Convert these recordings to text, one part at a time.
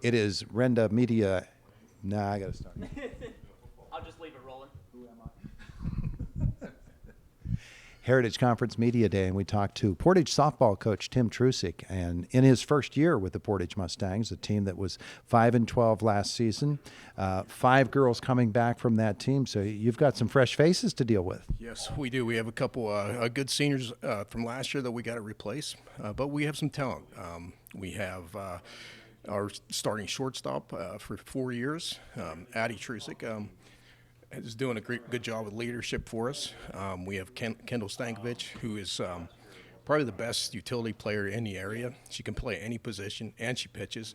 It is Renda Media. Nah, I got to start. I'll just leave it rolling. Heritage Conference Media Day, and we talked to Portage softball coach Tim Trusick. And in his first year with the Portage Mustangs, a team that was 5-12 last season, 5 girls coming back from that team. So you've got some fresh faces to deal with. Yes, we do. We have a couple good seniors from last year that we got to replace, but we have some talent. We have our starting shortstop for 4 years, Addie Trusick. Is doing a good job with leadership for us. We have Kendall Stankovic, who is probably the best utility player in the area. She can play any position, and she pitches.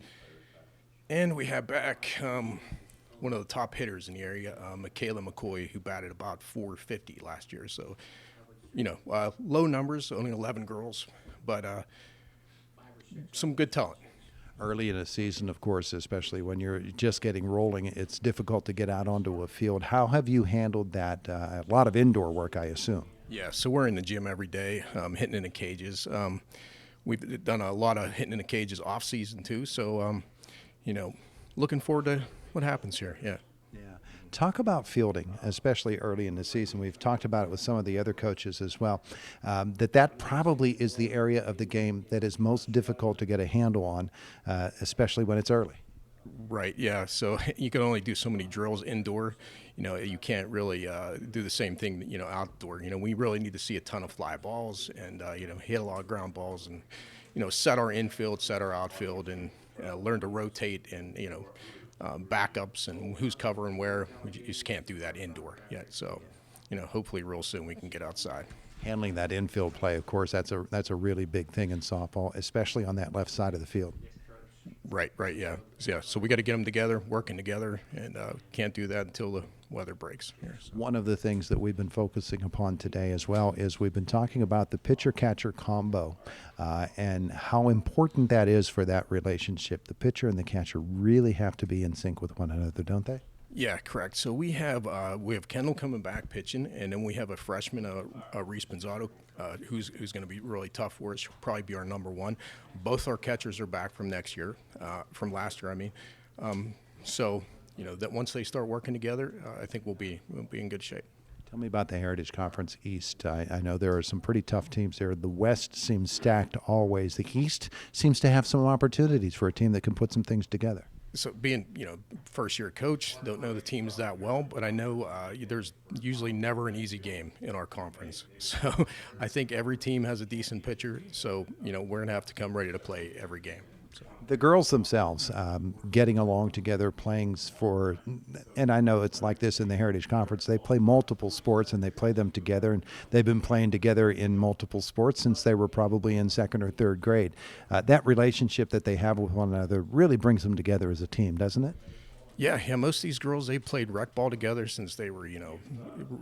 And we have back one of the top hitters in the area, Michaela McCoy, who batted about .450 last year. So, low numbers, only 11 girls, but some good talent. Early in a season, of course, especially when you're just getting rolling, it's difficult to get out onto a field. How have you handled that? A lot of indoor work, I assume. Yeah, so we're in the gym every day, hitting in the cages. We've done a lot of hitting in the cages off season too. So, looking forward to what happens here. Yeah. Talk about fielding, especially early in the season. We've talked about it with some of the other coaches as well, that probably is the area of the game that is most difficult to get a handle on, especially when it's early. Right, yeah. So you can only do so many drills indoor. You can't really do the same thing, outdoor. We really need to see a ton of fly balls and, hit a lot of ground balls and, set our infield, set our outfield, and learn to rotate and, backups and who's covering where. We just can't do that indoor yet. So, hopefully real soon we can get outside. Handling that infield play, of course, that's a really big thing in softball, especially on that left side of the field. Right, yeah. So we got to get them together, working together, and can't do that until the weather breaks here. So. One of the things that we've been focusing upon today as well is we've been talking about the pitcher-catcher combo and how important that is for that relationship. The pitcher and the catcher really have to be in sync with one another, don't they? Yeah, correct. So we have Kendall coming back pitching, and then we have a freshman, Reese Benzato, who's going to be really tough for us. She'll probably be our number one. Both our catchers are back from last year, I mean. So that once they start working together, I think we'll be in good shape. Tell me about the Heritage Conference East. I know there are some pretty tough teams there. The West seems stacked always. The East seems to have some opportunities for a team that can put some things together. So being, first-year coach, don't know the teams that well, but I know there's usually never an easy game in our conference. So I think every team has a decent pitcher, so, we're going to have to come ready to play every game. So. The girls themselves, getting along together, playing for, and I know it's like this in the Heritage Conference, they play multiple sports and they play them together, and they've been playing together in multiple sports since they were probably in 2nd or 3rd grade. That relationship that they have with one another really brings them together as a team, doesn't it? Yeah. Most of these girls, they played rec ball together since they were,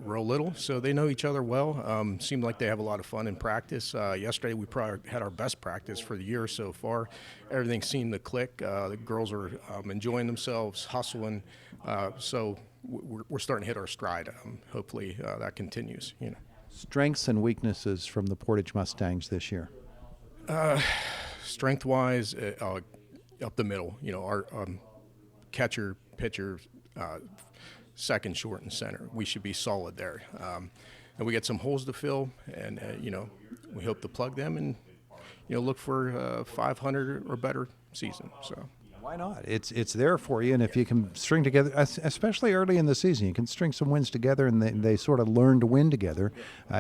real little, so they know each other well. Seem like they have a lot of fun in practice. Yesterday, we probably had our best practice for the year so far. Everything seemed to click. The girls are enjoying themselves, hustling. So we're starting to hit our stride. Hopefully, that continues. Strengths and weaknesses from the Portage Mustangs this year. Strength-wise, up the middle. Our catcher, pitcher, second, short, and center. We should be solid there. And we got some holes to fill, and, we hope to plug them and, look for 500 or better season. So. Why not? It's there for you, and if you can string together, especially early in the season, you can string some wins together, and they sort of learn to win together.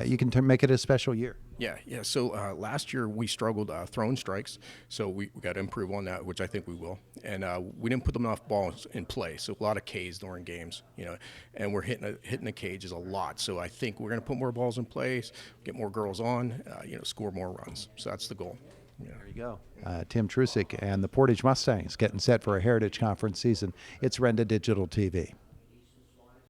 You can make it a special year. Yeah. So last year we struggled throwing strikes, so we got to improve on that, which I think we will. And we didn't put enough balls in play, so a lot of Ks during games, and we're hitting the cages a lot. So I think we're going to put more balls in place, get more girls on, score more runs. So that's the goal. Yeah. There you go. Tim Trusick and the Portage Mustangs getting set for a Heritage Conference season. It's Renda Digital TV.